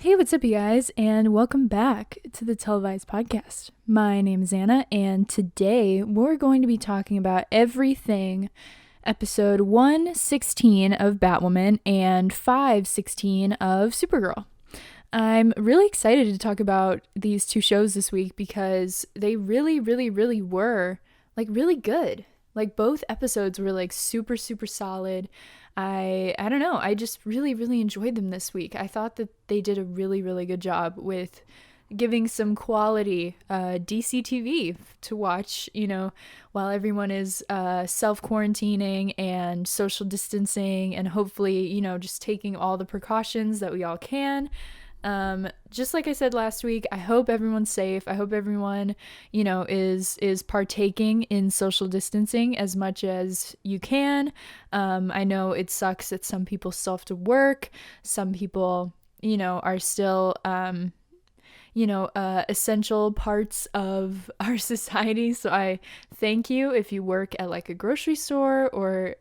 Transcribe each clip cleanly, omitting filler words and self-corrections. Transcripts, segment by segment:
Hey, what's up, you guys, and welcome back to the Televised Podcast. My name is Anna, and today we're going to be talking about everything episode 116 of Batwoman and 516 of Supergirl. I'm really excited to talk about these two shows this week because they really were, really good. Both episodes were, super solid. I don't know, I just really enjoyed them this week. I thought that they did a really good job with giving some quality DC TV to watch, while everyone is self-quarantining and social distancing and hopefully, just taking all the precautions that we all can. Just like I said last week, I hope everyone's safe. I hope everyone, is partaking in social distancing as much as you can. I know it sucks that some people still have to work. Some people, are still, essential parts of our society. So I thank you if you work at a grocery store or,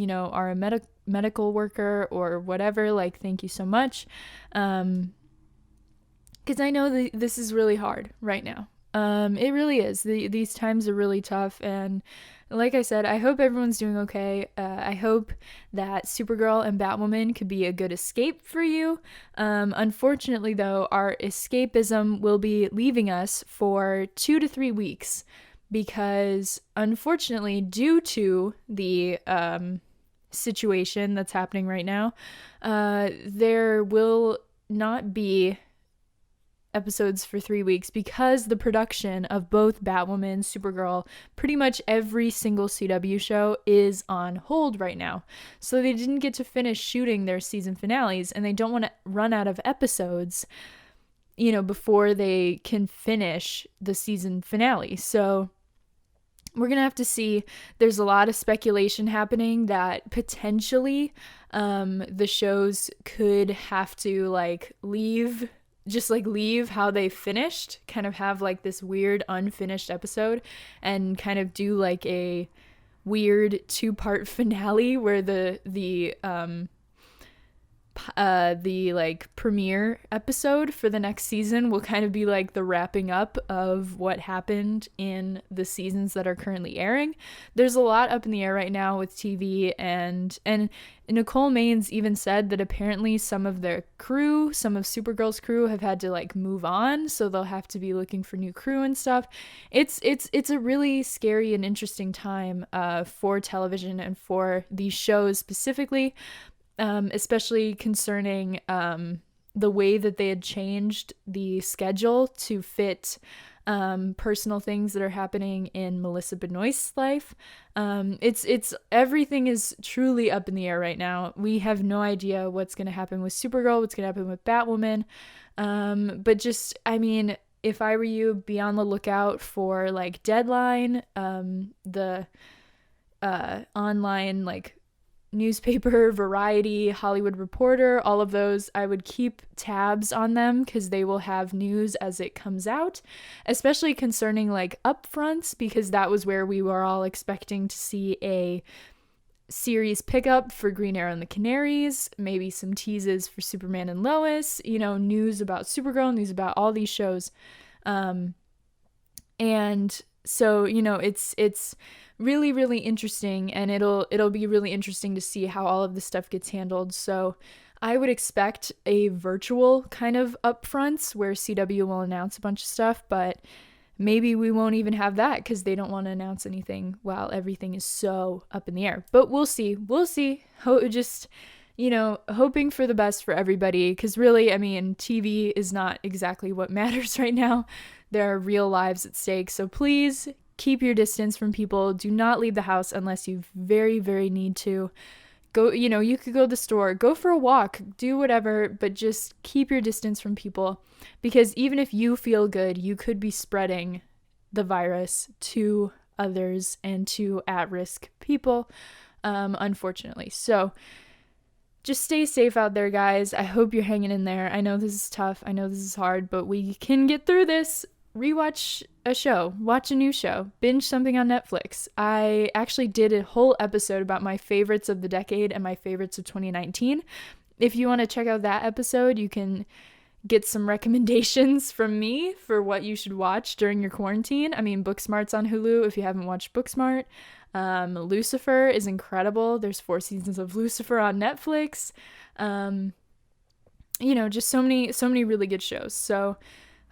are a medical worker or whatever. Thank you so much. Because I know this is really hard right now. It really is. These times are really tough. And like I said, I hope everyone's doing okay. I hope that Supergirl and Batwoman could be a good escape for you. Unfortunately, though, our escapism will be leaving us for 2 to 3 weeks. Because unfortunately, due to the situation that's happening right now, there will not be episodes for 3 weeks because the production of both Batwoman, Supergirl, pretty much every single CW show is on hold right now. So they didn't get to finish shooting their season finales and they don't want to run out of episodes, before they can finish the season finale. So we're going to have to see. There's a lot of speculation happening that potentially the shows could have to leave how they finished, kind of have this weird unfinished episode and kind of do a weird 2-part finale where the premiere episode for the next season will kind of be the wrapping up of what happened in the seasons that are currently airing. There's a lot up in the air right now with TV, and Nicole Maines even said that apparently some of Supergirl's crew have had to move on, so they'll have to be looking for new crew and stuff. It's a really scary and interesting time for television and for these shows specifically. Especially concerning the way that they had changed the schedule to fit personal things that are happening in Melissa Benoist's life. It's everything is truly up in the air right now. We have no idea what's going to happen with Supergirl, what's going to happen with Batwoman. But just, if I were you, be on the lookout for Deadline, the online newspaper, Variety, Hollywood Reporter, all of those. I would keep tabs on them because they will have news as it comes out, especially concerning upfronts, because that was where we were all expecting to see a series pickup for Green Arrow and the Canaries, maybe some teases for Superman and Lois, news about Supergirl, news about all these shows. And so, it's really interesting, and it'll be really interesting to see how all of this stuff gets handled. So I would expect a virtual kind of upfronts where CW will announce a bunch of stuff, but maybe we won't even have that because they don't want to announce anything while everything is so up in the air. But we'll see. Hoping for the best for everybody, because really, TV is not exactly what matters right now. There are real lives at stake, so please keep your distance from people. Do not leave the house unless you very need to. Go, you could go to the store, go for a walk, do whatever, but just keep your distance from people, because even if you feel good, you could be spreading the virus to others and to at-risk people, unfortunately. So just stay safe out there, guys. I hope you're hanging in there. I know this is tough. I know this is hard, but we can get through this. Rewatch a show, watch a new show, binge something on Netflix. I actually did a whole episode about my favorites of the decade and my favorites of 2019. If you want to check out that episode, you can get some recommendations from me for what you should watch during your quarantine. I mean, Booksmart's on Hulu if you haven't watched Booksmart. Lucifer is incredible. There's 4 seasons of Lucifer on Netflix. Just so many really good shows. So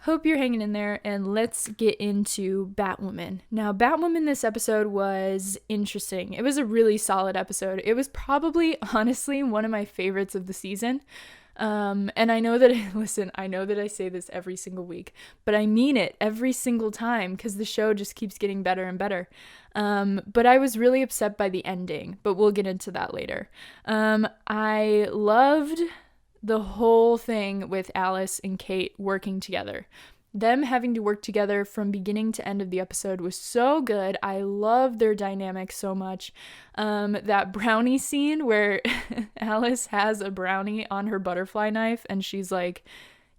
hope you're hanging in there, and let's get into Batwoman. Now, Batwoman this episode was interesting. It was a really solid episode. It was probably, honestly, one of my favorites of the season. And I know that, I know that I say this every single week, but I mean it every single time because the show just keeps getting better and better. But I was really upset by the ending, but we'll get into that later. I loved the whole thing with Alice and Kate working together. Them having to work together from beginning to end of the episode was so good. I love their dynamic so much. That brownie scene where Alice has a brownie on her butterfly knife and she's like,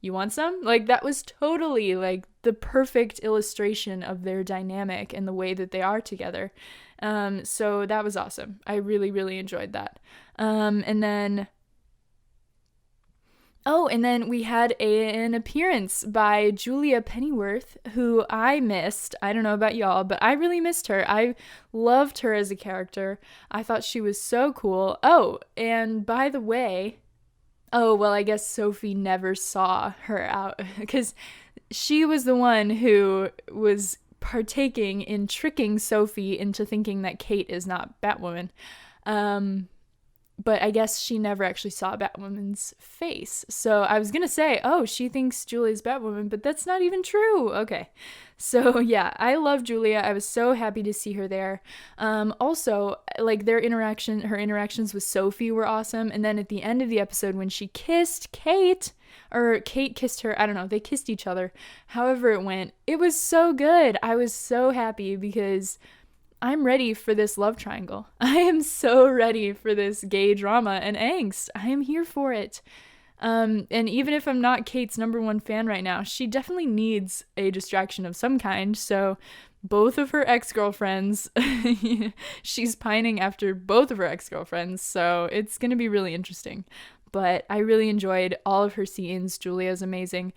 "You want some?" Like, that was totally like the perfect illustration of their dynamic and the way that they are together. So that was awesome. I really, really enjoyed that. And then we had an appearance by Julia Pennyworth, who I missed. I don't know about y'all, but I really missed her. I loved her as a character. I thought she was so cool. Oh, and by the way, I guess Sophie never saw her out because she was the one who was partaking in tricking Sophie into thinking that Kate is not Batwoman. But I guess she never actually saw Batwoman's face. So I was going to say, she thinks Julia's Batwoman, but that's not even true. Okay. So yeah, I love Julia. I was so happy to see her there. Also, like her interactions with Sophie were awesome. And then at the end of the episode when she kissed Kate, or Kate kissed her, I don't know, they kissed each other. However it went, it was so good. I was so happy because I'm ready for this love triangle. I am so ready for this gay drama and angst. I am here for it. And even if I'm not Kate's number 1 fan right now, she definitely needs a distraction of some kind. So both of her ex-girlfriends, she's pining after both of her ex-girlfriends. So it's going to be really interesting. But I really enjoyed all of her scenes. Julia's amazing.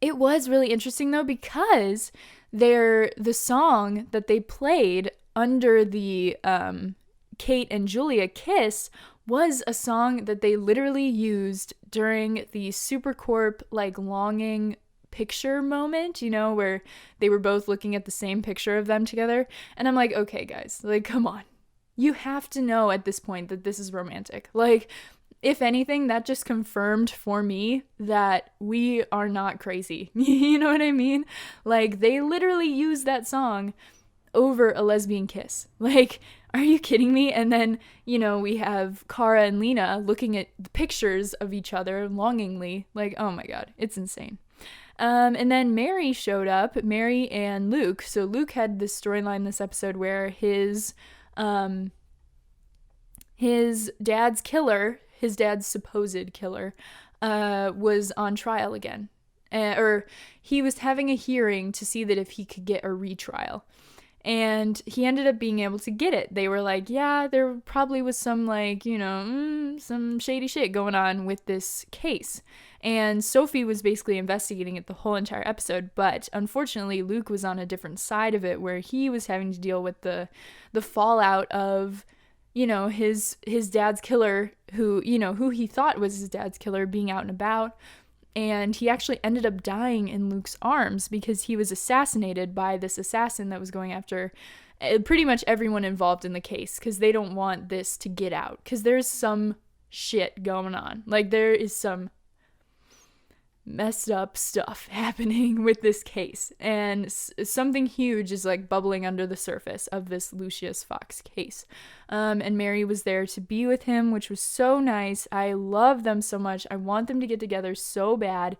It was really interesting though, because the song that they played under the Kate and Julia kiss was a song that they literally used during the Supercorp longing picture moment, where they were both looking at the same picture of them together. And I'm like, okay guys, come on. You have to know at this point that this is romantic. If anything, that just confirmed for me that we are not crazy. You know what I mean? They literally used that song over a lesbian kiss. Are you kidding me? And then, we have Kara and Lena looking at the pictures of each other longingly. Oh my God, it's insane. And then Mary showed up, Mary and Luke. So Luke had this storyline this episode where his dad's killer, his dad's supposed killer, was on trial again. Or he was having a hearing to see that if he could get a retrial. And he ended up being able to get it. They were like, yeah, there probably was some some shady shit going on with this case. And Sophie was basically investigating it the whole entire episode. But unfortunately, Luke was on a different side of it where he was having to deal with the fallout of his dad's killer, who he thought was his dad's killer, being out and about. And he actually ended up dying in Luke's arms because he was assassinated by this assassin that was going after pretty much everyone involved in the case, because they don't want this to get out, because there's some shit going on. There is some messed up stuff happening with this case, and something huge is bubbling under the surface of this Lucius Fox case. And Mary was there to be with him, which was so nice. I love them so much. I want them to get together so bad.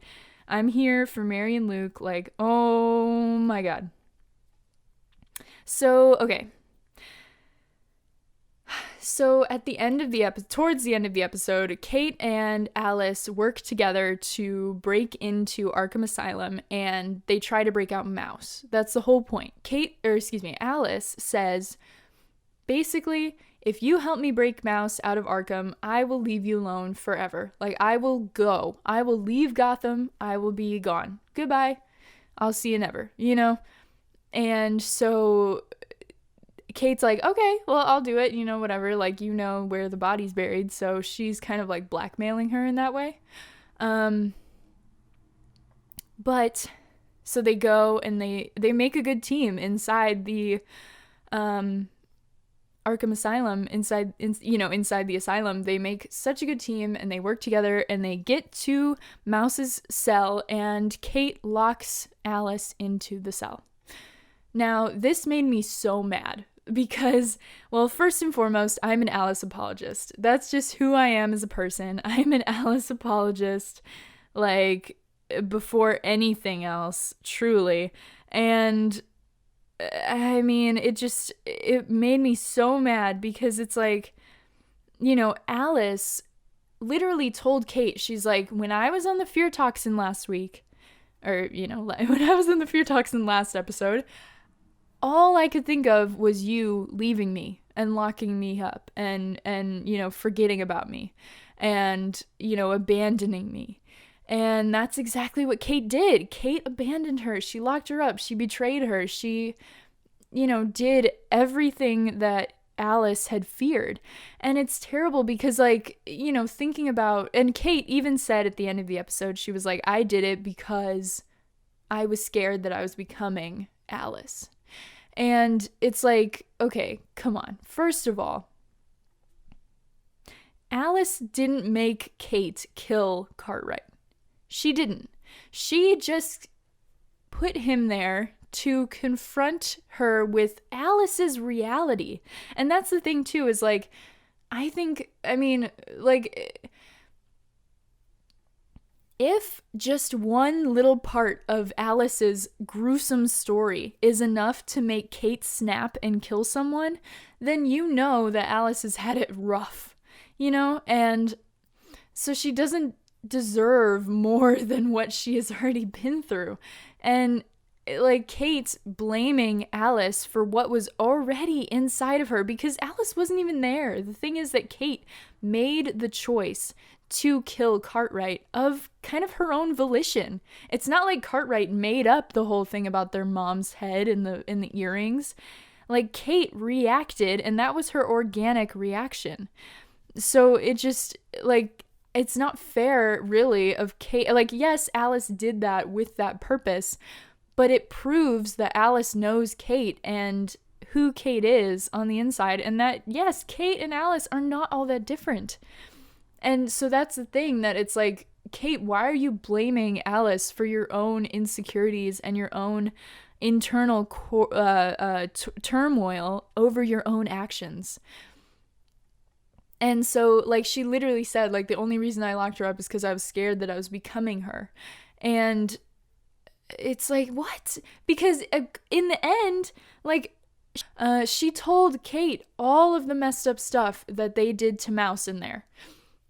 I'm here for Mary and Luke. Oh my God. So, okay. So at the end of the towards the end of the episode, Kate and Alice work together to break into Arkham Asylum, and they try to break out Mouse. That's the whole point. Alice says, basically, if you help me break Mouse out of Arkham, I will leave you alone forever. Like, I will go. I will leave Gotham. I will be gone. Goodbye. I'll see you never, you know? And so Kate's like, okay, well, I'll do it, you know, whatever. Like, you know where the body's buried. So she's kind of like blackmailing her in that way. But so they go and they make a good team inside the Arkham Asylum, inside the asylum. They make such a good team and they work together and they get to Mouse's cell and Kate locks Alice into the cell. Now, this made me so mad because, well, first and foremost, I'm an Alice apologist. That's just who I am as a person. I'm an Alice apologist, like, before anything else, truly. And I mean, it made me so mad because it's like, you know, Alice literally told Kate, she's like, when I was on the fear toxin last week, or, you know, when I was on the fear toxin last episode, all I could think of was you leaving me and locking me up and, you know, forgetting about me and, you know, abandoning me. And that's exactly what Kate did. Kate abandoned her. She locked her up. She betrayed her. She, you know, did everything that Alice had feared. And it's terrible because, like, you know, thinking about, and Kate even said at the end of the episode, she was like, I did it because I was scared that I was becoming Alice. And it's like, okay, come on. First of all, Alice didn't make Kate kill Cartwright. She didn't. She just put him there to confront her with Alice's reality. And that's the thing too, is like, if just one little part of Alice's gruesome story is enough to make Kate snap and kill someone, then you know that Alice has had it rough, you know? And so she doesn't deserve more than what she has already been through. And like, Kate blaming Alice for what was already inside of her because Alice wasn't even there. The thing is that Kate made the choice to kill Cartwright of kind of her own volition. It's not like Cartwright made up the whole thing about their mom's head and the earrings. Like, Kate reacted, and that was her organic reaction. So it just, like, it's not fair, really, of Kate. Like, yes, Alice did that with that purpose, but it proves that Alice knows Kate and who Kate is on the inside, and that, yes, Kate and Alice are not all that different. And so that's the thing, that it's like, Kate, why are you blaming Alice for your own insecurities and your own internal turmoil over your own actions? And so, like, she literally said, like, the only reason I locked her up is because I was scared that I was becoming her. And it's like, what? Because in the end, like, she told Kate all of the messed up stuff that they did to Mouse in there.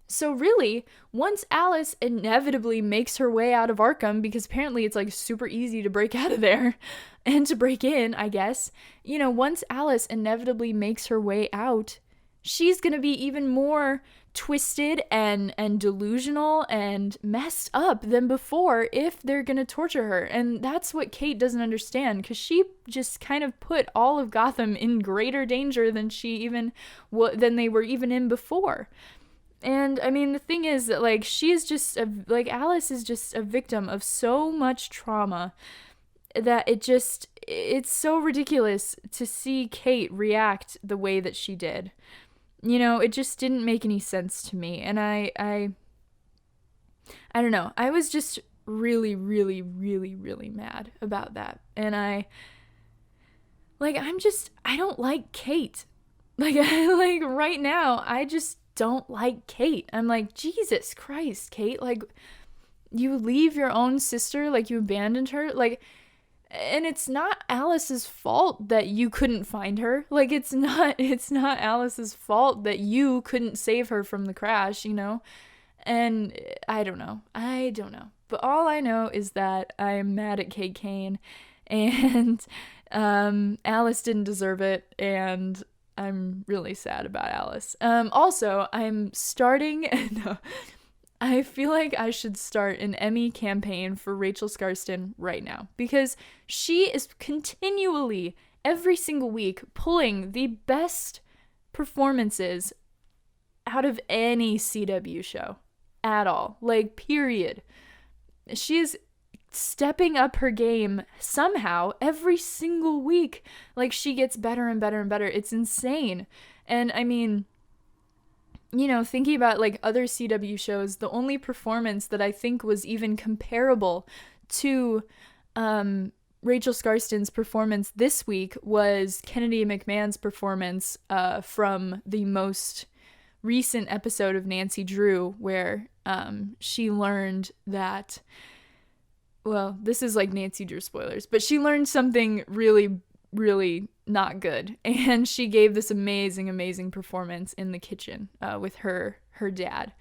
So really, once Alice inevitably makes her way out of Arkham, because apparently it's like super easy to break out of there and to break in, I guess, you know, once Alice inevitably makes her way out, she's gonna be even more twisted and delusional and messed up than before if they're gonna torture her. And that's what Kate doesn't understand, because she just kind of put all of Gotham in greater danger than than they were even in before. And I mean, the thing is that, like, Alice is just a victim of so much trauma that it's so ridiculous to see Kate react the way that she did. You know, it just didn't make any sense to me. And I don't know. I was just really, really, really, really mad about that. And I don't like Kate. Like right now, I just don't like Kate. I'm like, Jesus Christ, Kate, like, you leave your own sister, like, you abandoned her, like, and it's not Alice's fault that you couldn't find her. Like, it's not Alice's fault that you couldn't save her from the crash, you know? And I don't know. But all I know is that I'm mad at Kate Kane, and Alice didn't deserve it, and I'm really sad about Alice. Also, I'm starting, no, I feel like I should start an Emmy campaign for Rachel Skarsten right now, because she is continually, every single week, pulling the best performances out of any CW show at all. Like, period. She is stepping up her game somehow every single week. Like, she gets better and better and better. It's insane. And I mean, you know, thinking about like other CW shows, the only performance that I think was even comparable to Rachel Skarsten's performance this week was Kennedy McMahon's performance from the most recent episode of Nancy Drew, where she learned that, well, this is like Nancy Drew spoilers, but she learned something really, really not good, and she gave this amazing, amazing performance in the kitchen with her dad.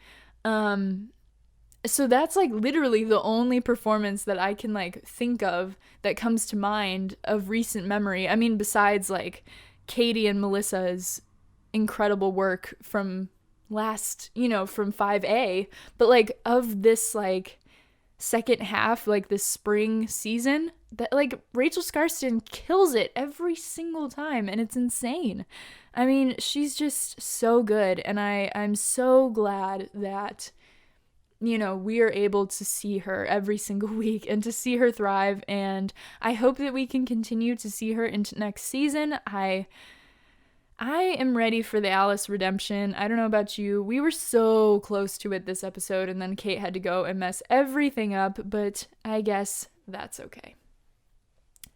So that's like literally the only performance that I can like think of that comes to mind of recent memory. I mean, besides like Katie and Melissa's incredible work from last, you know, from 5A, but like of this like second half, like this spring season, that like Rachel Skarsten kills it every single time, and it's insane. I mean, she's just so good, and I'm so glad that, you know, we are able to see her every single week and to see her thrive, and I hope that we can continue to see her into next season. I am ready for the Alice redemption. I don't know about you. We were so close to it this episode, and then Kate had to go and mess everything up, but I guess that's okay.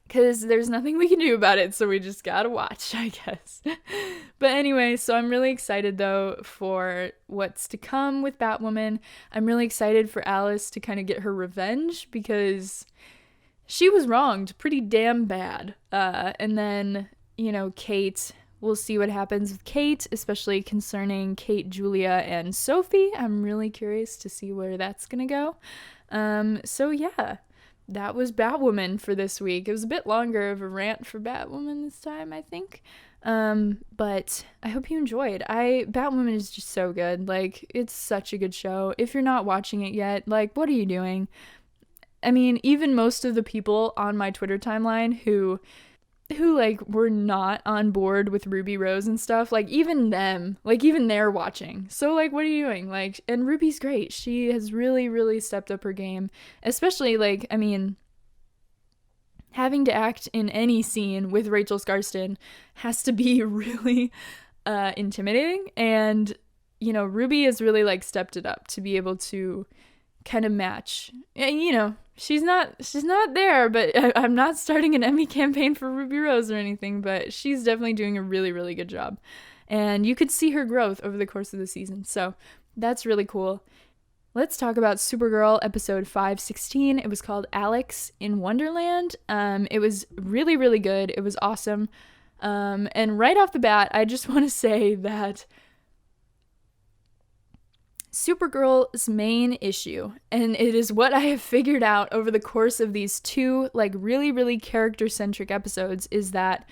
Because there's nothing we can do about it, so we just gotta watch, I guess. But anyway, so I'm really excited, though, for what's to come with Batwoman. I'm really excited for Alice to kind of get her revenge, because she was wronged pretty damn bad. And then, you know, Kate... We'll see what happens with Kate, especially concerning Kate, Julia, and Sophie. I'm really curious to see where that's going to go. So yeah, that was Batwoman for this week. It was a bit longer of a rant for Batwoman this time, I think. But I hope you enjoyed. Batwoman is just so good. Like, it's such a good show. If you're not watching it yet, like, what are you doing? I mean, even most of the people on my Twitter timeline who like were not on board with Ruby Rose and stuff, like even them, like even they're watching. So like, what are you doing? Like, and Ruby's great. She has really, really stepped up her game, especially like, I mean, having to act in any scene with Rachel Skarsten has to be really intimidating. And, you know, Ruby has really like stepped it up to be able to kind of match, and you know, she's not there, but I'm not starting an Emmy campaign for Ruby Rose or anything, but she's definitely doing a really, really good job, and you could see her growth over the course of the season, so that's really cool. Let's talk about Supergirl episode 5/16. It was called Alex in Wonderland. It was really, really good. It was awesome. And right off the bat, I just want to say that Supergirl's main issue, and it is what I have figured out over the course of these two like really, really character-centric episodes, is that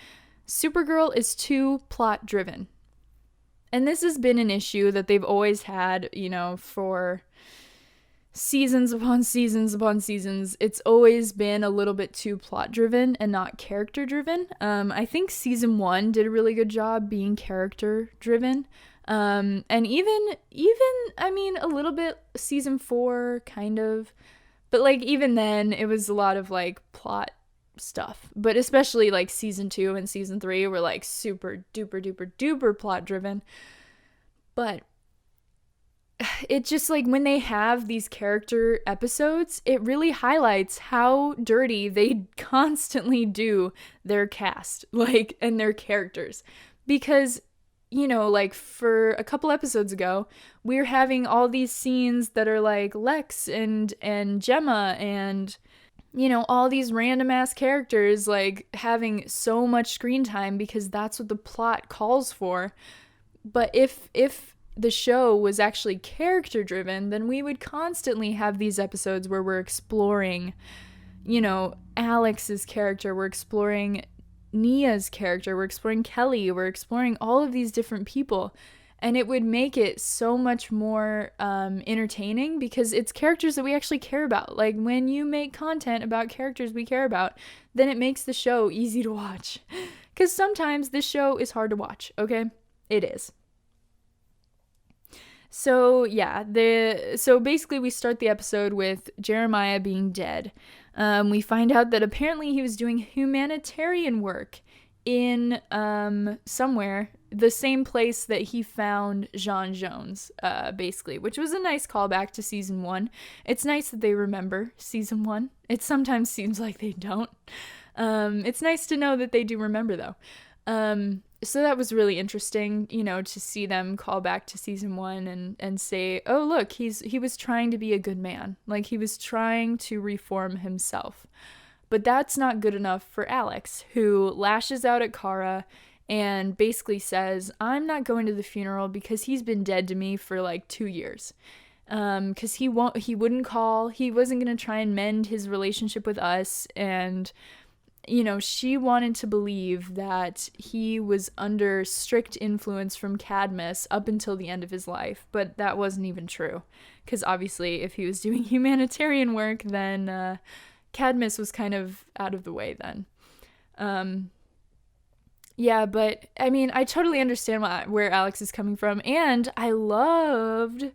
Supergirl is too plot-driven. And this has been an issue that they've always had, you know, for seasons upon seasons upon seasons. It's always been a little bit too plot-driven and not character-driven. I think season 1 did a really good job being character-driven. And even, I mean, a little bit season 4, kind of, but like, even then it was a lot of like plot stuff, but especially like season 2 and season 3 were like super duper duper duper plot driven. But it just like, when they have these character episodes, it really highlights how dirty they constantly do their cast, like, and their characters, because, you know, like for a couple episodes ago, we're having all these scenes that are like Lex and Gemma and, you know, all these random ass characters like having so much screen time because that's what the plot calls for. But if the show was actually character driven, then we would constantly have these episodes where we're exploring, you know, Alex's character, we're exploring Nia's character, we're exploring Kelly, we're exploring all of these different people. And it would make it so much more entertaining because it's characters that we actually care about. Like, when you make content about characters we care about, then it makes the show easy to watch. Because sometimes this show is hard to watch, okay? It is. So, yeah, so basically we start the episode with Jeremiah being dead. We find out that apparently he was doing humanitarian work in somewhere, the same place that he found Jean Jones, basically, which was a nice callback to season 1. It's nice that they remember season 1. It sometimes seems like they don't. It's nice to know that they do remember, though. So that was really interesting, to see them call back to season 1 and say, oh, look, he was trying to be a good man. Like, he was trying to reform himself. But that's not good enough for Alex, who lashes out at Kara and basically says, I'm not going to the funeral because he's been dead to me for like 2 years. Because he wouldn't call, he wasn't going to try and mend his relationship with us, and she wanted to believe that he was under strict influence from Cadmus up until the end of his life, but that wasn't even true. Because obviously, if he was doing humanitarian work, then Cadmus was kind of out of the way then. Yeah, but I mean, I totally understand where Alex is coming from, and I loved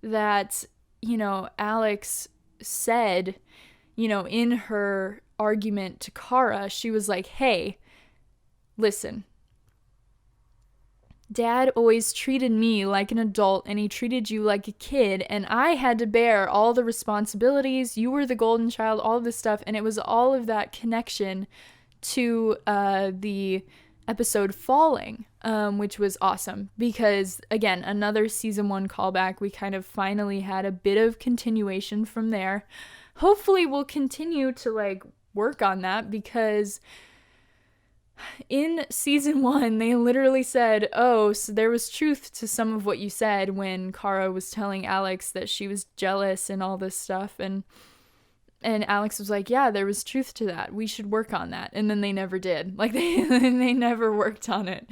that, Alex said, in her argument to Kara, she was like, hey, listen, Dad always treated me like an adult and he treated you like a kid, and I had to bear all the responsibilities. You were the golden child, all of this stuff, and it was all of that connection to the episode Falling, which was awesome because, again, another season 1 callback. We kind of finally had a bit of continuation from there. Hopefully we'll continue to work on that, because in season 1 they literally said, oh, so there was truth to some of what you said when Kara was telling Alex that she was jealous and all this stuff, and Alex was like, yeah, there was truth to that, we should work on that. And then they never did. They never worked on it.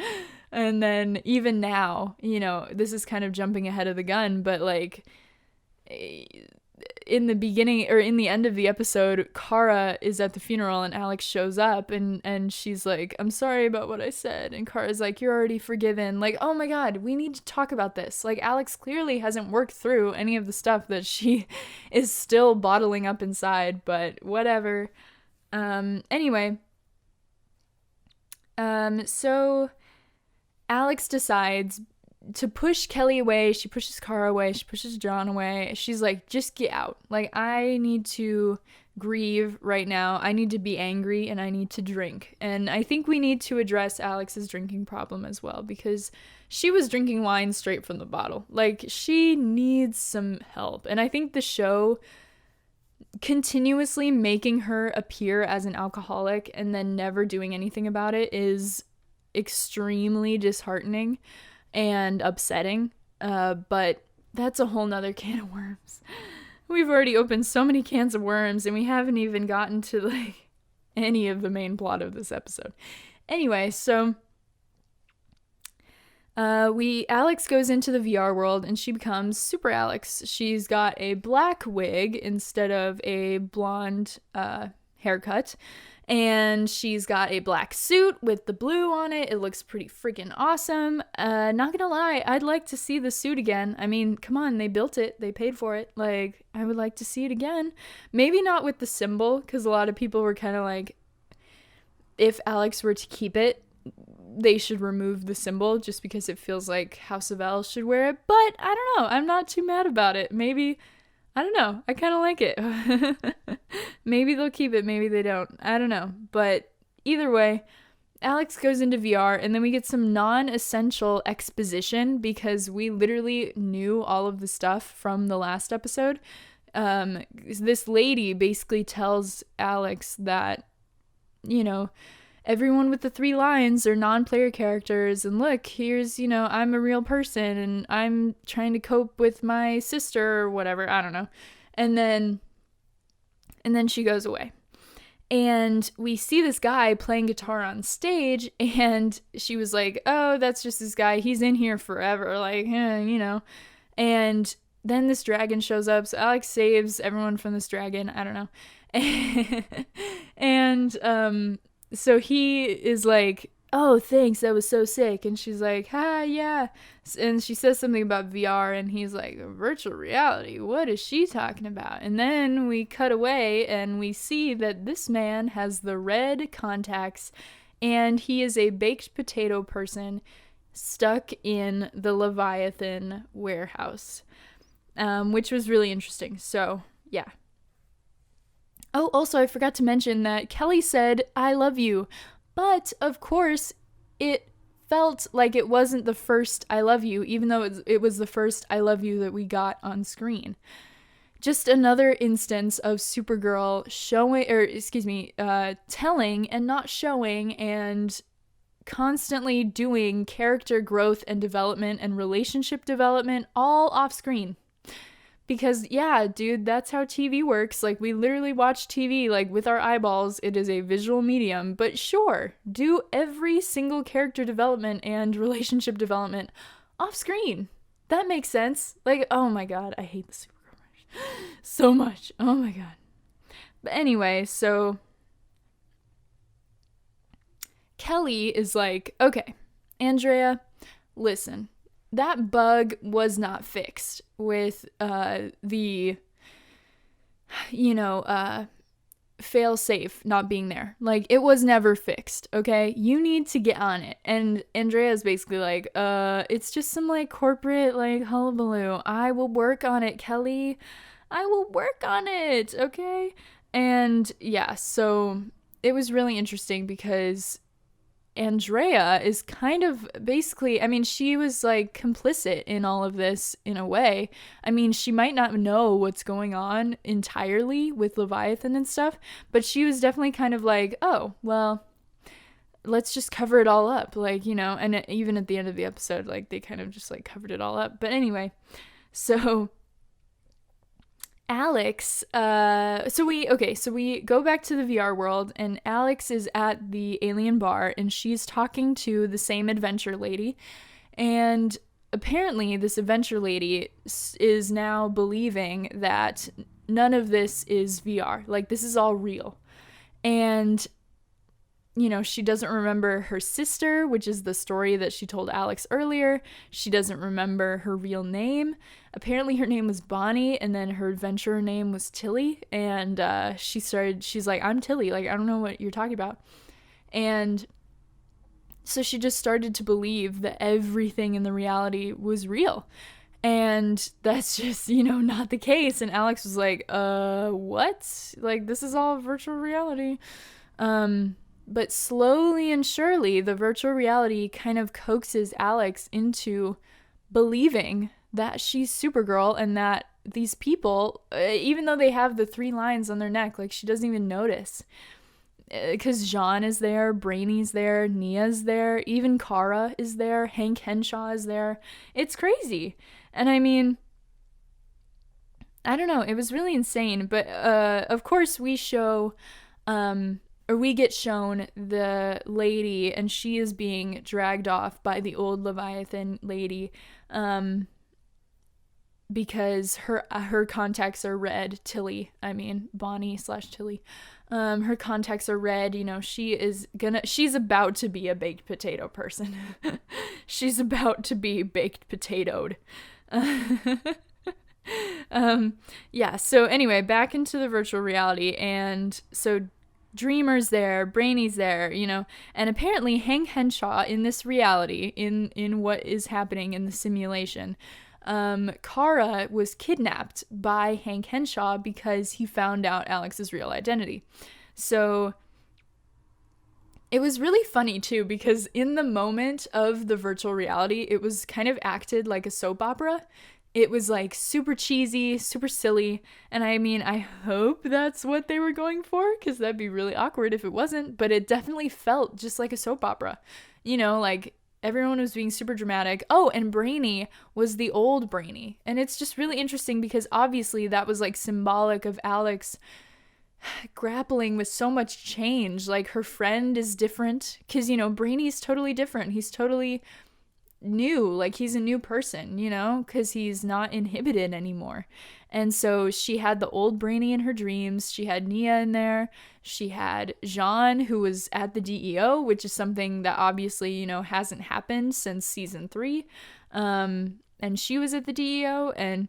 And then even now, this is kind of jumping ahead of the gun, but in the beginning, or in the end of the episode, Kara is at the funeral and Alex shows up and she's like, I'm sorry about what I said. And Kara's like, you're already forgiven. Oh my God, we need to talk about this. Alex clearly hasn't worked through any of the stuff that she is still bottling up inside, but whatever. Anyway, so Alex decides to push Kelly away. She pushes Kara away. She pushes John away. She's like, just get out. I need to grieve right now. I need to be angry and I need to drink. And I think we need to address Alex's drinking problem as well, because she was drinking wine straight from the bottle. She needs some help. And I think the show continuously making her appear as an alcoholic and then never doing anything about it is extremely disheartening and upsetting, but that's a whole nother can of worms. We've already opened so many cans of worms and we haven't even gotten to any of the main plot of this episode. Anyway, so Alex goes into the VR world and she becomes SuperAlex. She's got a black wig instead of a blonde haircut. And she's got a black suit with the blue on it. It looks pretty freaking awesome. Not gonna lie, I'd like to see the suit again. I mean, come on, they built it. They paid for it. I would like to see it again. Maybe not with the symbol, because a lot of people were kind of like, if Alex were to keep it, they should remove the symbol just because it feels like House of L should wear it. But I don't know. I'm not too mad about it. Maybe... I don't know. I kind of like it. Maybe they'll keep it. Maybe they don't. I don't know. But either way, Alex goes into VR and then we get some non-essential exposition because we literally knew all of the stuff from the last episode. This lady basically tells Alex that, everyone with the 3 lines are non-player characters, and look, here's, I'm a real person and I'm trying to cope with my sister or whatever, I don't know. And then she goes away. And we see this guy playing guitar on stage, and she was like, oh, that's just this guy. He's in here forever. Like, And then this dragon shows up. So Alex saves everyone from this dragon. I don't know. And so he is like, oh, thanks, that was so sick. And she's like, yeah. And she says something about VR, and he's like, virtual reality, what is she talking about? And then we cut away, and we see that this man has the red contacts, and he is a baked potato person stuck in the Levitathan warehouse, which was really interesting. So, yeah. Oh, also, I forgot to mention that Kelly said, I love you. But, of course, it felt like it wasn't the first I love you, even though it was the first I love you that we got on screen. Just another instance of Supergirl telling and not showing, and constantly doing character growth and development and relationship development all off screen. Because, yeah, dude, that's how TV works. Like, we literally watch TV, like, with our eyeballs. It is a visual medium. But sure, do every single character development and relationship development off screen. That makes sense. Like, oh my god, I hate the Supergirl so much. Oh my god. But anyway, so Kelly is like, okay, Andrea, listen. That bug was not fixed with the fail-safe not being there. Like, it was never fixed, okay? You need to get on it. And Andrea's basically like, it's just some, like, corporate, like, hullabaloo. I will work on it, Kelly. I will work on it, okay? And, yeah, so it was really interesting because Andrea is kind of basically, I mean, she was like complicit in all of this in a way. I mean, she might not know what's going on entirely with Leviathan and stuff, but she was definitely kind of like, oh, well, let's just cover it all up. Like, and even at the end of the episode, like they kind of just like covered it all up. But anyway, so Alex, so we go back to the VR world, and Alex is at the alien bar, and she's talking to the same adventure lady, and apparently this adventure lady is now believing that none of this is VR, like this is all real. And she doesn't remember her sister, which is the story that she told Alex earlier. She doesn't remember her real name. Apparently her name was Bonnie, and then her adventurer name was Tilly. And she's like, I'm Tilly. Like, I don't know what you're talking about. And so she just started to believe that everything in the reality was real. And that's just, not the case. And Alex was like, what? Like, this is all virtual reality. But slowly and surely, the virtual reality kind of coaxes Alex into believing that she's Supergirl, and that these people, even though they have the 3 lines on their neck, like she doesn't even notice. Because Jean is there, Brainy's there, Nia's there, even Kara is there, Hank Henshaw is there. It's crazy. And I mean, I don't know, it was really insane. But of course we get shown the lady, and she is being dragged off by the old Leviathan lady, because her contacts are red. Bonnie/Tilly. Her contacts are red. She's about to be a baked potato person. She's about to be baked potatoed. Yeah, so anyway, back into the virtual reality, and so Dreamer's there, Brainy's there, and apparently Hank Henshaw in this reality, in what is happening in the simulation, Kara was kidnapped by Hank Henshaw because he found out Alex's real identity. So it was really funny too, because in the moment of the virtual reality, it was kind of acted like a soap opera. It was like super cheesy, super silly, and I mean, I hope that's what they were going for, because that'd be really awkward if it wasn't, but it definitely felt just like a soap opera. Like everyone was being super dramatic. Oh, and Brainy was the old Brainy, and it's just really interesting because obviously that was like symbolic of Alex grappling with so much change. Like, her friend is different because, you know, Brainy's totally different. He's totally new. Like, he's a new person, you know, because he's not inhibited anymore. And so she had the old Brainy in her dreams. She had Nia in there. She had Jean, who was at the DEO, which is something that obviously, you know, hasn't happened since season 3. And she was at the DEO, and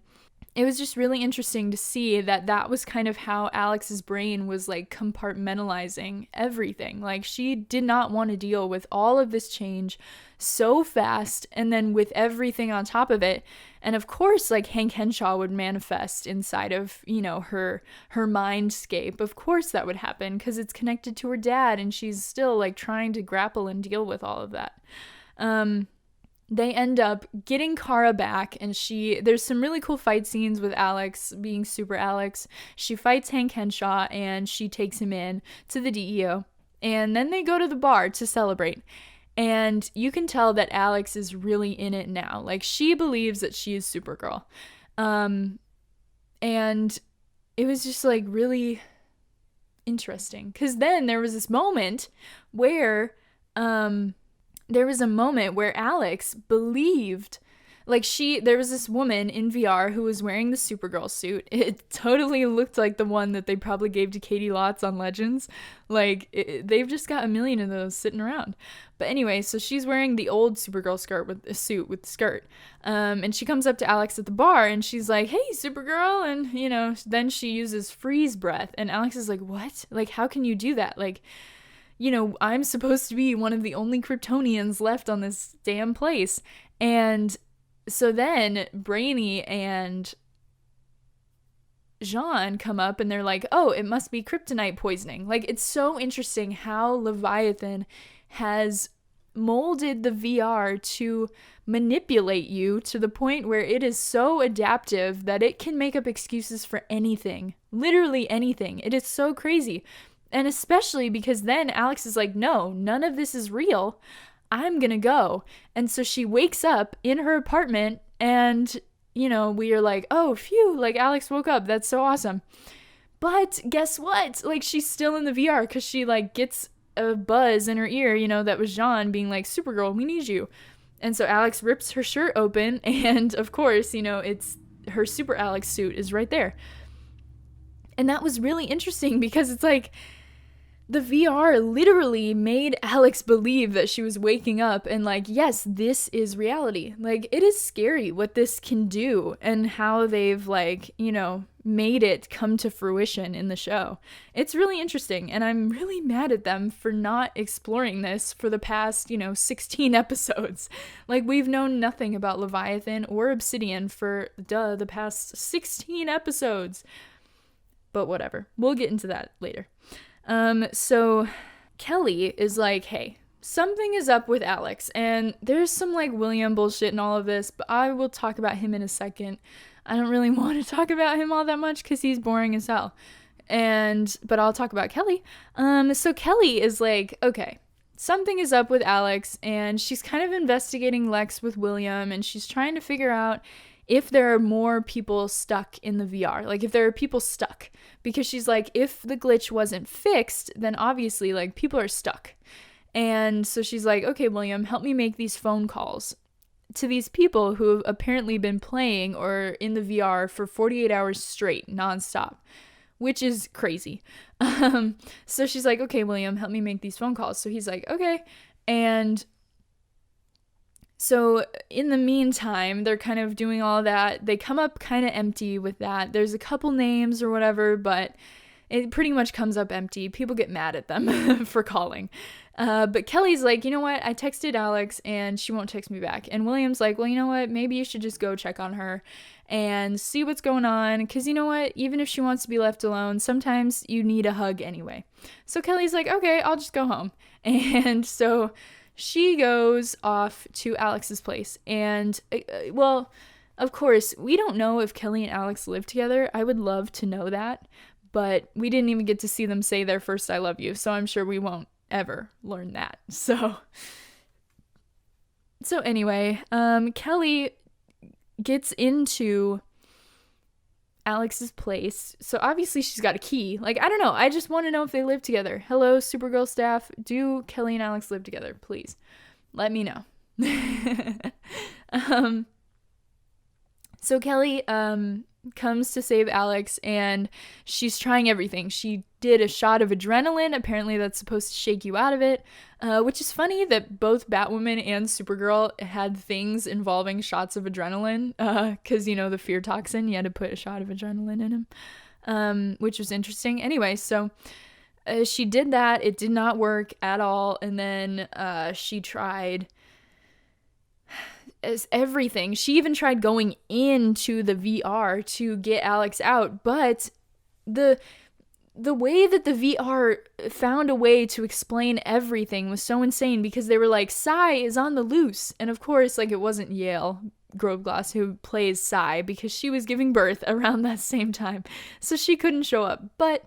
it was just really interesting to see that that was kind of how Alex's brain was like compartmentalizing everything. Like, she did not want to deal with all of this change so fast, and then with everything on top of it. And of course, like, Hank Henshaw would manifest inside of, you know, her mindscape. Of course that would happen because it's connected to her dad, and she's still like trying to grapple and deal with all of that. They end up getting Kara back, and there's some really cool fight scenes with Alex being SuperAlex. She fights Hank Henshaw, and she takes him in to the DEO. And then they go to the bar to celebrate. And you can tell that Alex is really in it now. Like, she believes that she is Supergirl. And it was just like really interesting. Because then there was this moment where Alex believed, like, there was this woman in VR who was wearing the Supergirl suit. It totally looked like the one that they probably gave to Katie Lotz on Legends. Like, they've just got a million of those sitting around. But anyway, so she's wearing the old Supergirl suit with the skirt. And she comes up to Alex at the bar, and she's like, "Hey, Supergirl." And, you know, then she uses freeze breath. And Alex is like, "What? Like, how can you do that? Like, you know, I'm supposed to be one of the only Kryptonians left on this damn place." And so then Brainy and Jean come up, and they're like, "Oh, it must be kryptonite poisoning." Like, it's so interesting how Leviathan has molded the VR to manipulate you to the point where it is so adaptive that it can make up excuses for anything. Literally anything. It is so crazy. And especially because then Alex is like, "No, none of this is real. I'm gonna go." And so she wakes up in her apartment, and, you know, we are like, "Oh, phew, like, Alex woke up. That's so awesome." But guess what? Like, she's still in the VR because she, like, gets a buzz in her ear, you know, that was Jean being like, "Supergirl, we need you." And so Alex rips her shirt open, and of course, you know, it's her SuperAlex suit is right there. And that was really interesting because it's like, the VR literally made Alex believe that she was waking up and like, yes, this is reality. Like, it is scary what this can do and how they've, like, you know, made it come to fruition in the show. It's really interesting, and I'm really mad at them for not exploring this for the past, you know, 16 episodes. Like, we've known nothing about Leviathan or Obsidian for the past 16 episodes. But whatever. We'll get into that later. So Kelly is like, "Hey, something is up with Alex," and there's some, like, William bullshit in all of this, but I will talk about him in a second. I don't really want to talk about him all that much because he's boring as hell. But I'll talk about Kelly. So Kelly is like, okay, something is up with Alex, and she's kind of investigating Lex with William, and she's trying to figure out if there are more people stuck in the VR, like, if there are people stuck, because she's like, if the glitch wasn't fixed, then obviously, like, people are stuck. And so she's like, "Okay, William, help me make these phone calls to these people who have apparently been playing or in the VR for 48 hours straight, nonstop," which is crazy. So she's like, "Okay, William, help me make these phone calls." So he's like, "Okay." And so in the meantime, they're kind of doing all that. They come up kind of empty with that. There's a couple names or whatever, but it pretty much comes up empty. People get mad at them for calling. But Kelly's like, "You know what? I texted Alex and she won't text me back." And William's like, "Well, you know what? Maybe you should just go check on her and see what's going on. Because you know what? Even if she wants to be left alone, sometimes you need a hug anyway." So Kelly's like, "Okay, I'll just go home." And so she goes off to Alex's place. And, well, of course, we don't know if Kelly and Alex live together. I would love to know that. But we didn't even get to see them say their first "I love you." So I'm sure we won't ever learn that. So anyway, Kelly gets into Alex's place. So obviously she's got a key. Like, I don't know. I just want to know if they live together. Hello, Supergirl staff. Do Kelly and Alex live together? Please. Let me know. So Kelly comes to save Alex, and she's trying everything. She did a shot of adrenaline. Apparently that's supposed to shake you out of it, which is funny that both Batwoman and Supergirl had things involving shots of adrenaline, because, you know, the fear toxin, you had to put a shot of adrenaline in him, which was interesting. Anyway, so she did that. It did not work at all, and then she tried as everything. She even tried going into the VR to get Alex out, but the way that the VR found a way to explain everything was so insane, because they were like, Psy is on the loose. And of course, like, it wasn't Yale Groveglass who plays Psy, because she was giving birth around that same time, so she couldn't show up. But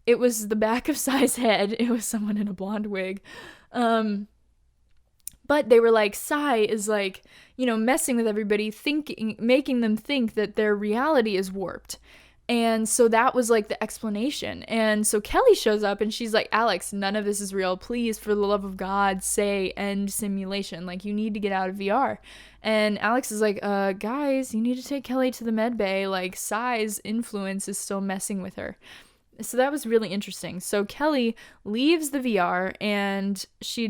it was the back of Psy's head. It was someone in a blonde wig. But they were like, Psy is like, you know, messing with everybody, making them think that their reality is warped. And so that was like the explanation. And so Kelly shows up and she's like, Alex, none of this is real. Please, for the love of God, say end simulation. Like, you need to get out of VR. And Alex is like, guys, you need to take Kelly to the med bay. Like, Psy's influence is still messing with her. So that was really interesting. So Kelly leaves the VR and she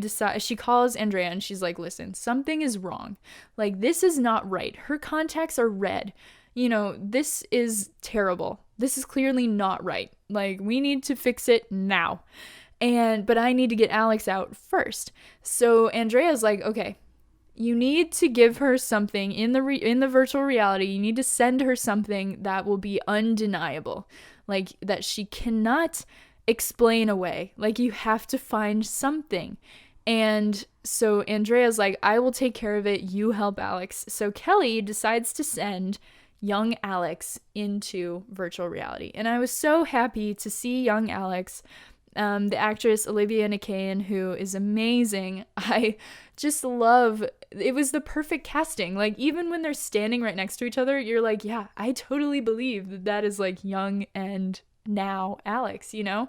calls Andrea and she's like, listen, something is wrong. Like, this is not right. Her contacts are red. You know, this is terrible. This is clearly not right. Like, we need to fix it now. But I need to get Alex out first. So Andrea's like, okay, you need to give her something in the virtual reality. You need to send her something that will be undeniable. Like, that she cannot explain away. Like, you have to find something. And so Andrea's like, I will take care of it. You help Alex. So Kelly decides to send young Alex into virtual reality. And I was so happy to see young Alex. The actress Olivia Kane, who is amazing. I just love, it was the perfect casting. Like, even when they're standing right next to each other, you're like, yeah, I totally believe that is like young and now Alex, you know?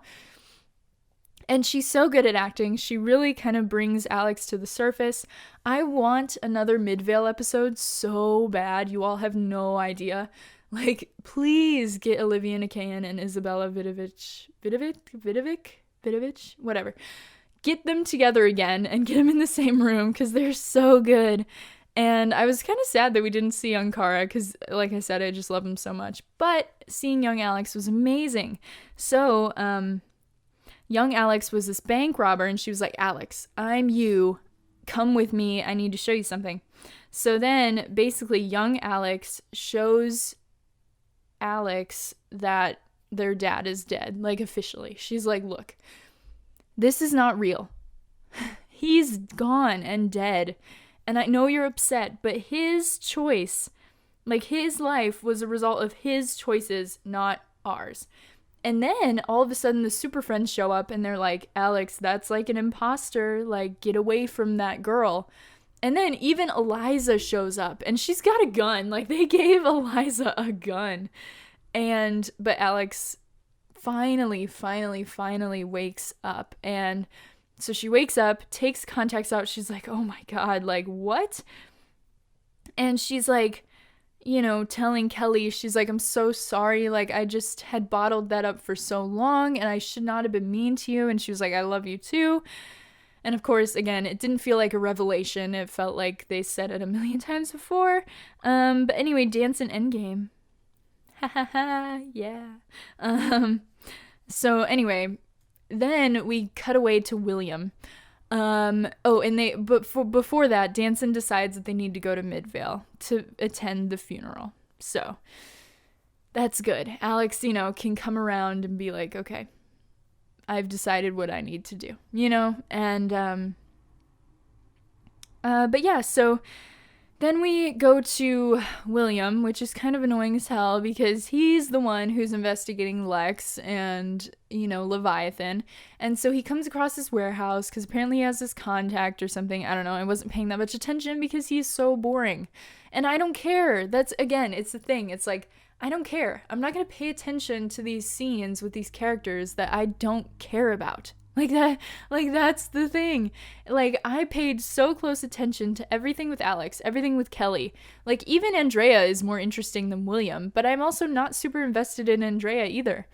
And she's so good at acting. She really kind of brings Alex to the surface. I want another Midvale episode so bad. You all have no idea. Like, please get Olivia Kane and Isabella Vidovic, whatever. Get them together again and get them in the same room, because they're so good. And I was kind of sad that we didn't see young Kara, because, like I said, I just love him so much. But seeing young Alex was amazing. So, young Alex was this bank robber, and she was like, Alex, I'm you. Come with me. I need to show you something. So then, basically, young Alex shows Alex that their dad is dead, like, officially. She's like, look, this is not real. He's gone and dead. And I know you're upset, but his choice, like, his life was a result of his choices, not ours. And then all of a sudden the super friends show up and they're like, Alex, that's like an imposter. Like, get away from that girl. And then even Eliza shows up and she's got a gun. Like, they gave Eliza a gun. But Alex finally wakes up. And so she wakes up, takes contacts out. She's like, oh my God, like, what? And she's like, you know, telling Kelly, she's like, I'm so sorry. Like, I just had bottled that up for so long and I should not have been mean to you. And she was like, I love you too. And of course, again, it didn't feel like a revelation. It felt like they said it a million times before. But anyway, dance in Endgame. Ha ha ha, yeah. So anyway, then we cut away to William. Before that, Danson decides that they need to go to Midvale to attend the funeral. So that's good. Alex, you know, can come around and be like, okay, I've decided what I need to do, you know? And, but yeah, so then we go to William, which is kind of annoying as hell because he's the one who's investigating Lex and, you know, Leviathan. And so he comes across this warehouse because apparently he has this contact or something. I don't know. I wasn't paying that much attention because he's so boring. And I don't care. That's, again, it's the thing. It's like, I don't care. I'm not going to pay attention to these scenes with these characters that I don't care about. That's the thing. Like, I paid so close attention to everything with Alex, everything with Kelly. Like, even Andrea is more interesting than William, but I'm also not super invested in Andrea either.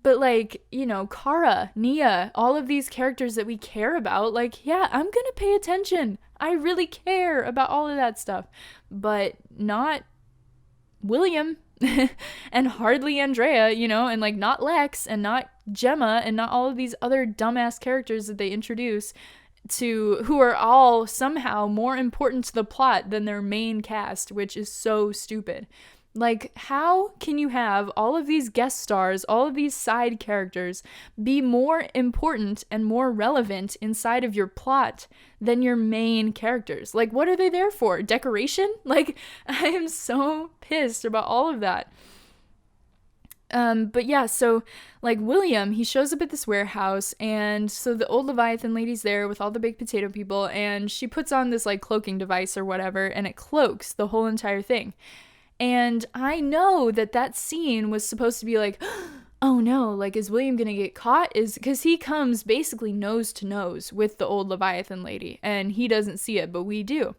But, like, you know, Kara, Nia, all of these characters that we care about, like, yeah, I'm gonna pay attention. I really care about all of that stuff. But not William. And hardly Andrea, you know, and like not Lex and not Gemma and not all of these other dumbass characters that they introduce who are all somehow more important to the plot than their main cast, which is so stupid. Like, how can you have all of these guest stars, all of these side characters be more important and more relevant inside of your plot than your main characters? Like, what are they there for? Decoration? Like, I am so pissed about all of that. But yeah, so like William, he shows up at this warehouse, and so the old Leviathan lady's there with all the baked potato people, and she puts on this like cloaking device or whatever, and it cloaks the whole entire thing. And I know that scene was supposed to be like, oh no, like, is William gonna get caught? Because he comes basically nose to nose with the old Leviathan lady, and he doesn't see it, but we do.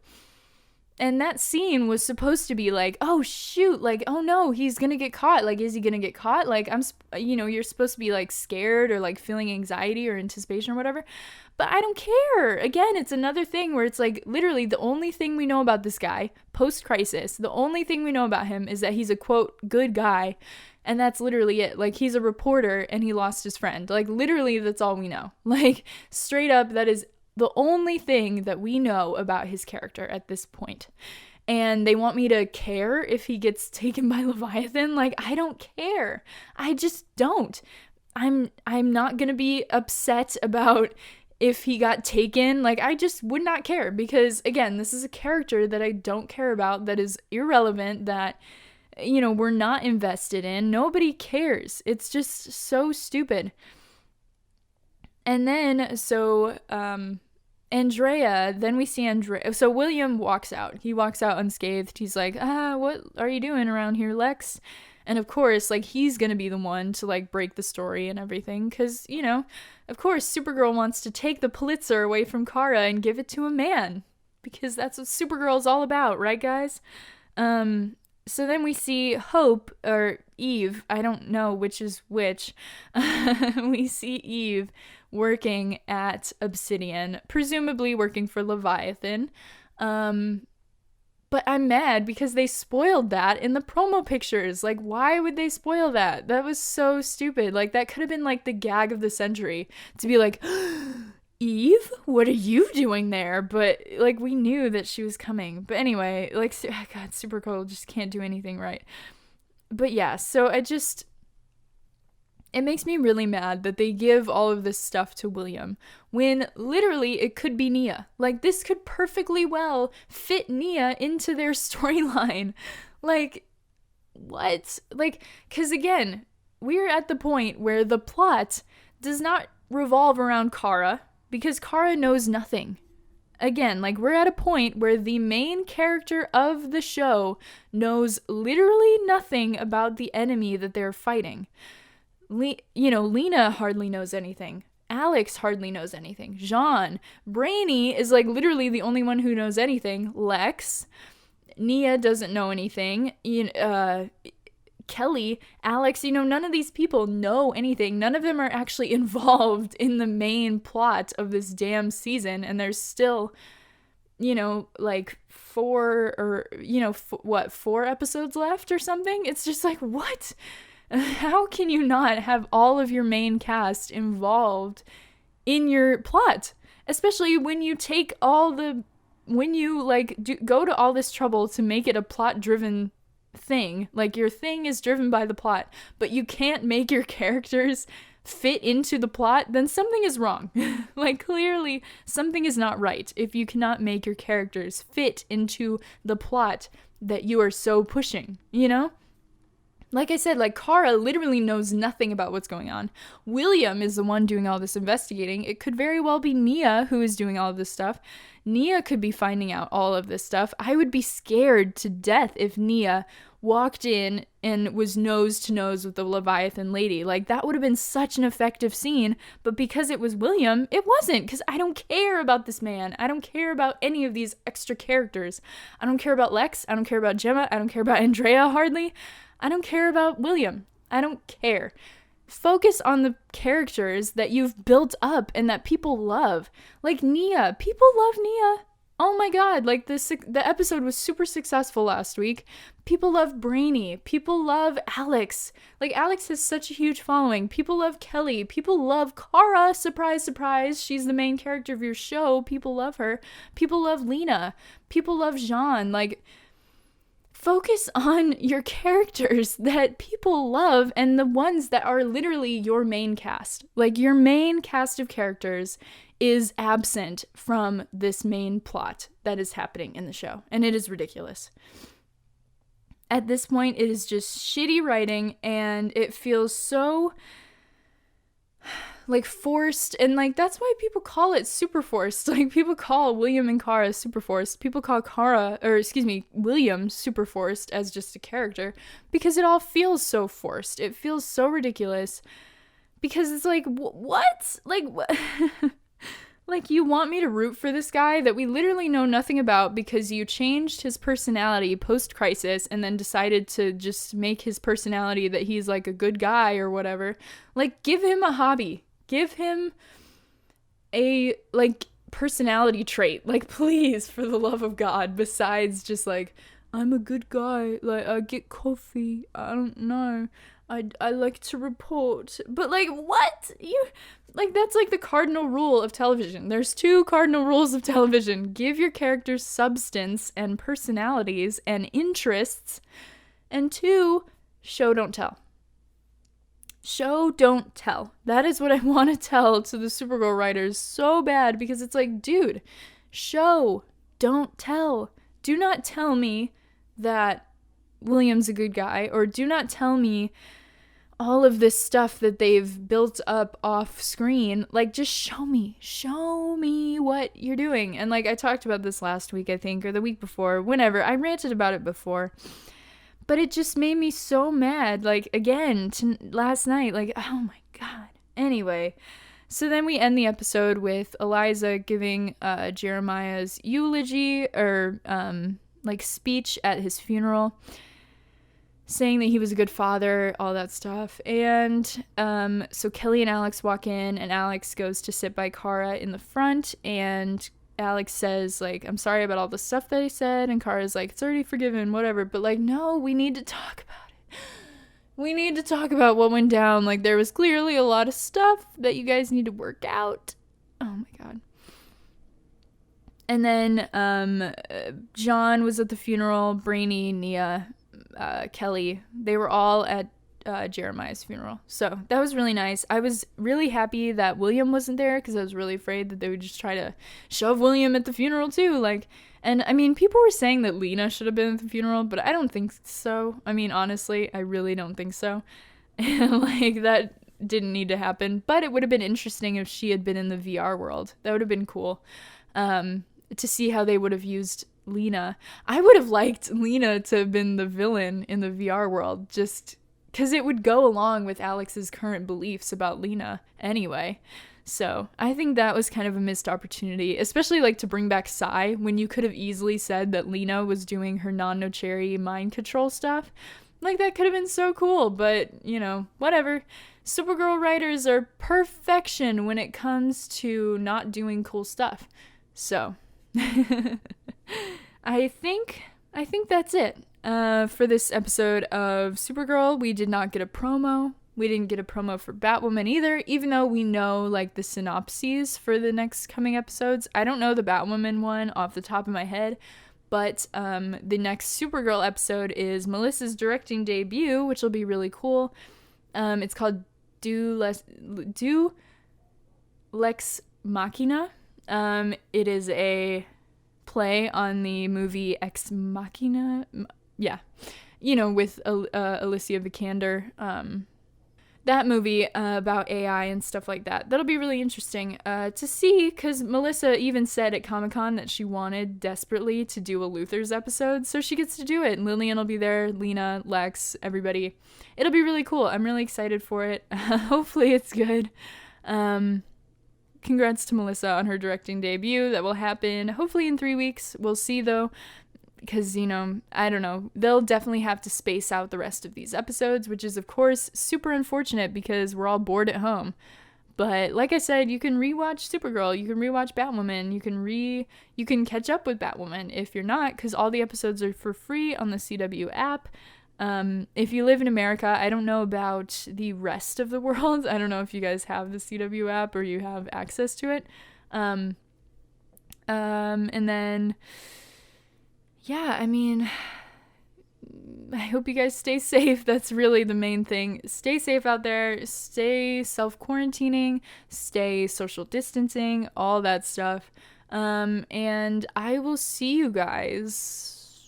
And that scene was supposed to be like, oh shoot, like, oh no, he's gonna get caught. Like, is he gonna get caught? Like, you're supposed to be like scared or like feeling anxiety or anticipation or whatever. But I don't care. Again, it's another thing where it's like literally the only thing we know about this guy post-crisis, the only thing we know about him is that he's a quote good guy, and that's literally it. Like, he's a reporter and he lost his friend. Like, literally that's all we know. Like, straight up, that is the only thing that we know about his character at this point. And they want me to care if he gets taken by Leviathan. Like, I don't care. I just don't. I'm not gonna be upset about if he got taken. Like, I just would not care, because again, this is a character that I don't care about, that is irrelevant, that, you know, we're not invested in. Nobody cares. It's just so stupid. And then, so, Andrea, then we see Andrea. So William walks out. He walks out unscathed. He's like, what are you doing around here, Lex? And of course, like, he's gonna be the one to, like, break the story and everything, because, you know, of course, Supergirl wants to take the Pulitzer away from Kara and give it to a man, because that's what Supergirl is all about, right, guys? So then we see Hope, or Eve, I don't know which is which, we see Eve working at Obsidian, presumably working for Leviathan, but I'm mad because they spoiled that in the promo pictures. Like, why would they spoil that? That was so stupid. Like, that could have been like the gag of the century, to be like, Eve, what are you doing there? But like, we knew that she was coming. But anyway, like, God, Supergirl just can't do anything right. But yeah, so it makes me really mad that they give all of this stuff to William, when literally it could be Nia. Like, this could perfectly well fit Nia into their storyline. Like, what? Like, because again, we're at the point where the plot does not revolve around Kara, because Kara knows nothing. Again, like, we're at a point where the main character of the show knows literally nothing about the enemy that they're fighting. Lena hardly knows anything. Alex hardly knows anything. Jean. Brainy is like literally the only one who knows anything. Lex. Nia doesn't know anything. Kelly. Alex. None of these people know anything. None of them are actually involved in the main plot of this damn season. And there's still, like 4 episodes left or something? It's just like, what? How can you not have all of your main cast involved in your plot? Especially when you take go to all this trouble to make it a plot-driven thing. Like, your thing is driven by the plot, but you can't make your characters fit into the plot, then something is wrong. Like, clearly, something is not right if you cannot make your characters fit into the plot that you are so pushing, Like I said, like, Kara literally knows nothing about what's going on. William is the one doing all this investigating. It could very well be Nia who is doing all of this stuff. Nia could be finding out all of this stuff. I would be scared to death if Nia walked in and was nose to nose with the Leviathan lady. Like, that would have been such an effective scene, but because it was William, it wasn't, because I don't care about this man. I don't care about any of these extra characters. I don't care about Lex. I don't care about Gemma. I don't care about Andrea hardly. I don't care about William. I don't care. Focus on the characters that you've built up and that people love. Like Nia. People love Nia. Oh my god, like the episode was super successful last week. People love Brainy. People love Alex. Like, Alex has such a huge following. People love Kelly. People love Kara. Surprise, surprise. She's the main character of your show. People love her. People love Lena. People love Jean. Like, focus on your characters that people love and the ones that are literally your main cast. Like, your main cast of characters is absent from this main plot that is happening in the show. And it is ridiculous. At this point, it is just shitty writing, and it feels so like forced, and like that's why people call it super forced. Like, people call William and Kara super forced. People call William super forced as just a character, because it all feels so forced. It feels so ridiculous, because it's like, what? Like, what? Like, you want me to root for this guy that we literally know nothing about because you changed his personality post-crisis and then decided to just make his personality that he's, like, a good guy or whatever. Like, give him a hobby. Give him a, like, personality trait. Like, please, for the love of God, besides just, like, I'm a good guy. Like, I get coffee. I don't know. I like to report. But, like, what? Like, that's like the cardinal rule of television. There's 2 cardinal rules of television. Give your characters substance and personalities and interests. And 2, show, don't tell. Show, don't tell. That is what I want to tell to the Supergirl writers so bad, because it's like, dude, show, don't tell. Do not tell me that William's a good guy, or do not tell me all of this stuff that they've built up off screen. Like, just show me what you're doing. And like, I talked about this last week, I think, or the week before, whenever. I ranted about it before, but it just made me so mad. Like, again, last night, like, oh my god. Anyway, so then we end the episode with Eliza giving Jeremiah's eulogy, or like speech at his funeral, saying that he was a good father, all that stuff. And so Kelly and Alex walk in, and Alex goes to sit by Kara in the front, and Alex says, like, I'm sorry about all the stuff that I said, and Kara's like, it's already forgiven, whatever. But like, no, we need to talk about it. We need to talk about what went down. Like, there was clearly a lot of stuff that you guys need to work out. Oh my god. And then John was at the funeral, Brainy, Nia, Kelly, they were all at Jeremiah's funeral. So that was really nice. I was really happy that William wasn't there, because I was really afraid that they would just try to shove William at the funeral too. Like, and I mean, people were saying that Lena should have been at the funeral, but I don't think so. I mean, honestly, I really don't think so. And like, that didn't need to happen, but it would have been interesting if she had been in the VR world. That would have been cool, to see how they would have used Lena. I would have liked Lena to have been the villain in the VR world, just because it would go along with Alex's current beliefs about Lena anyway. So I think that was kind of a missed opportunity, especially like to bring back Sai, when you could have easily said that Lena was doing her non-no-cherry mind control stuff. Like, that could have been so cool, but you know, whatever. Supergirl writers are perfection when it comes to not doing cool stuff. So I think that's it for this episode of Supergirl. We did not get a promo. We didn't get a promo for Batwoman either, even though we know like the synopses for the next coming episodes. I don't know the Batwoman one off the top of my head, but the next Supergirl episode is Melissa's directing debut, which will be really cool. It's called Do Lex Machina. It is a play on the movie Ex Machina. Yeah. You know, with Alicia Vikander. that movie about AI and stuff like that. That'll be really interesting to see, because Melissa even said at Comic-Con that she wanted desperately to do a Luther's episode, so she gets to do it. And Lillian will be there, Lena, Lex, everybody. It'll be really cool. I'm really excited for it. Hopefully it's good. Congrats to Melissa on her directing debut. That will happen hopefully in 3 weeks. We'll see, though. Because, you know, I don't know, they'll definitely have to space out the rest of these episodes, which is, of course, super unfortunate because we're all bored at home. But like I said, you can rewatch Supergirl, you can rewatch Batwoman, you can catch up with Batwoman if you're not, because all the episodes are for free on the CW app. If you live in America, I don't know about the rest of the world. I don't know if you guys have the CW app or you have access to it. And then... yeah, I mean, I hope you guys stay safe. That's really the main thing. Stay safe out there. Stay self-quarantining. Stay social distancing. All that stuff. And I will see you guys.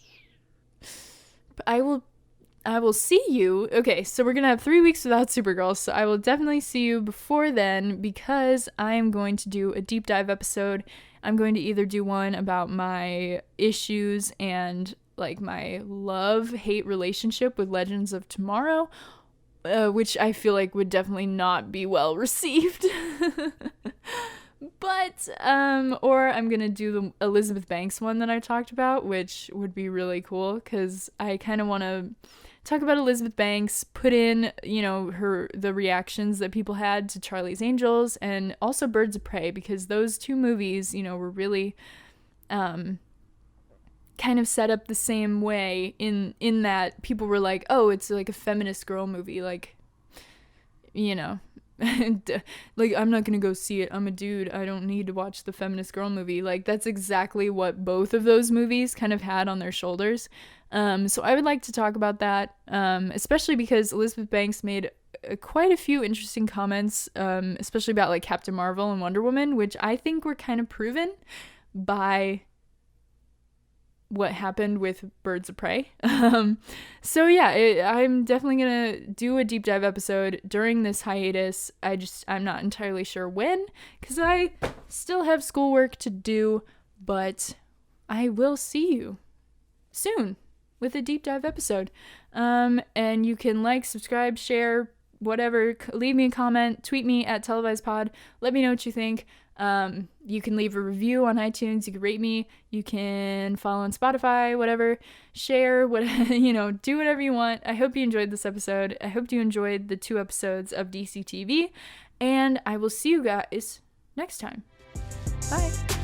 I will see you. Okay, so we're going to have 3 weeks without Supergirl, so I will definitely see you before then, because I am going to do a deep dive episode. I'm going to either do one about my issues and like my love-hate relationship with Legends of Tomorrow, which I feel like would definitely not be well received. But, or I'm going to do the Elizabeth Banks one that I talked about, which would be really cool, because I kind of want to talk about Elizabeth Banks, put in, you know, the reactions that people had to Charlie's Angels, and also Birds of Prey, because those two movies, you know, were really kind of set up the same way in that people were like, oh, it's like a feminist girl movie, like, you know, like, I'm not gonna go see it, I'm a dude, I don't need to watch the feminist girl movie. Like, that's exactly what both of those movies kind of had on their shoulders. So I would like to talk about that, especially because Elizabeth Banks made quite a few interesting comments, especially about like Captain Marvel and Wonder Woman, which I think were kind of proven by what happened with Birds of Prey. So yeah, I'm definitely gonna do a deep dive episode during this hiatus. I'm not entirely sure when, because I still have schoolwork to do, but I will see you soon with a deep dive episode. And you can like, subscribe, share, whatever, leave me a comment, tweet me at Televised Pod, let me know what you think. You can leave a review on iTunes, you can rate me, you can follow on Spotify, whatever, share, you know, do whatever you want. I hope you enjoyed this episode. I hope you enjoyed the 2 episodes of DC TV, and I will see you guys next time. Bye.